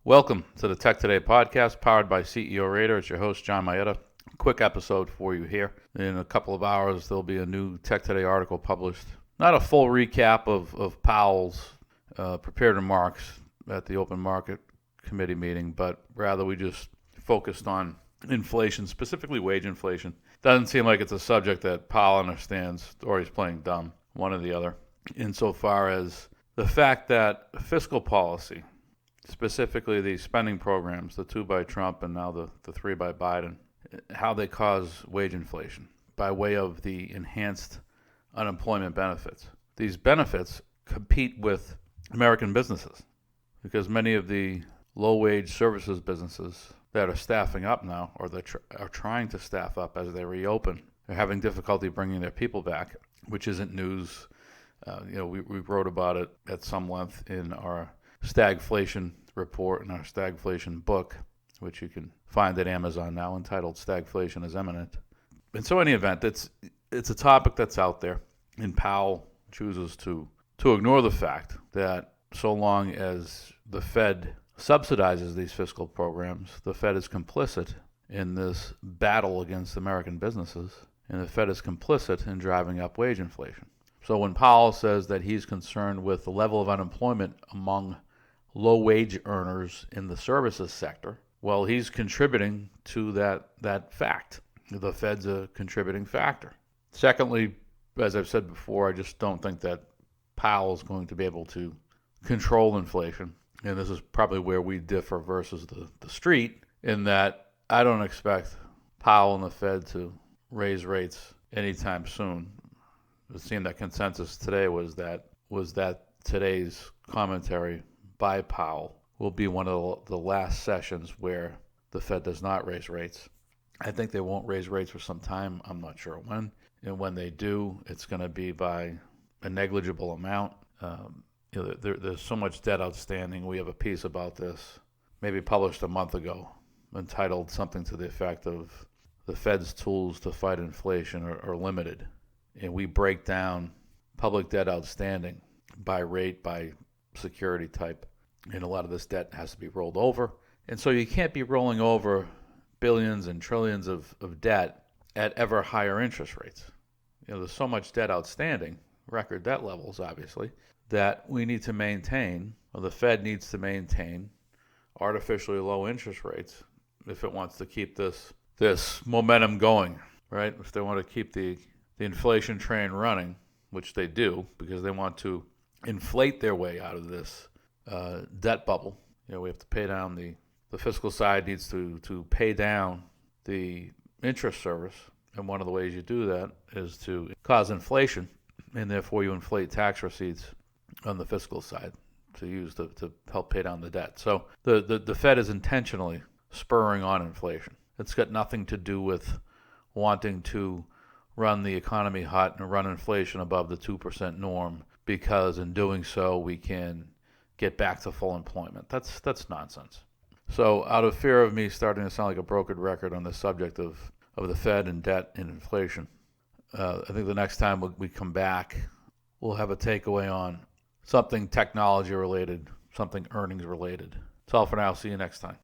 Welcome to the TEK2day podcast, powered by CEO Radar. It's your host, John Maeda. Quick episode for you here. In a couple of hours, there'll be a new TEK2day article published. Not a full recap of Powell's prepared remarks at the Open Market Committee meeting, but rather we just focused on inflation, specifically wage inflation. Doesn't seem like it's a subject that Powell understands, or he's playing dumb, one or the other, insofar as the fact that fiscal policy, specifically the spending programs, the 2 by Trump and now the 3 by Biden, how they cause wage inflation by way of the enhanced unemployment benefits. These benefits compete with American businesses because many of the low-wage services businesses that are staffing up now, or that are trying to staff up as they reopen, are having difficulty bringing their people back, which isn't news. We wrote about it at some length in our stagflation report and our stagflation book, which you can find at Amazon now, entitled Stagflation is Imminent. And so in any event, it's a topic that's out there, and Powell chooses to ignore the fact that so long as the Fed subsidizes these fiscal programs, the Fed is complicit in this battle against American businesses, and the Fed is complicit in driving up wage inflation. So when Powell says that he's concerned with the level of unemployment among low-wage earners in the services sector, well, he's contributing to that fact. The Fed's a contributing factor. Secondly, as I've said before, I just don't think that Powell's going to be able to control inflation. And this is probably where we differ versus the street, in that I don't expect Powell and the Fed to raise rates anytime soon. It seemed that consensus today was that today's commentary by Powell will be one of the last sessions where the Fed does not raise rates. I think they won't raise rates for some time. I'm not sure when. And when they do, it's going to be by a negligible amount. There's so much debt outstanding. We have a piece about this, maybe published a month ago, entitled something to the effect of the Fed's tools to fight inflation are limited. And we break down public debt outstanding by rate, by security type, and a lot of this debt has to be rolled over. And so you can't be rolling over billions and trillions of debt at ever higher interest rates. There's so much debt outstanding, record debt levels obviously, that we need to maintain, or the Fed needs to maintain, artificially low interest rates if it wants to keep this momentum going, right? If they want to keep the inflation train running, which they do, because they want to inflate their way out of this debt bubble. We have to pay down the fiscal side needs to pay down the interest service, and one of the ways you do that is to cause inflation, and therefore you inflate tax receipts on the fiscal side to use to help pay down the debt. So the Fed is intentionally spurring on inflation. It's got nothing to do with wanting to run the economy hot and run inflation above the 2% norm, because in doing so we can get back to full employment. That's nonsense. So out of fear of me starting to sound like a broken record on the subject of the Fed and debt and inflation, I think the next time we come back, we'll have a takeaway on something technology related, something earnings related. That's all for now. See you next time.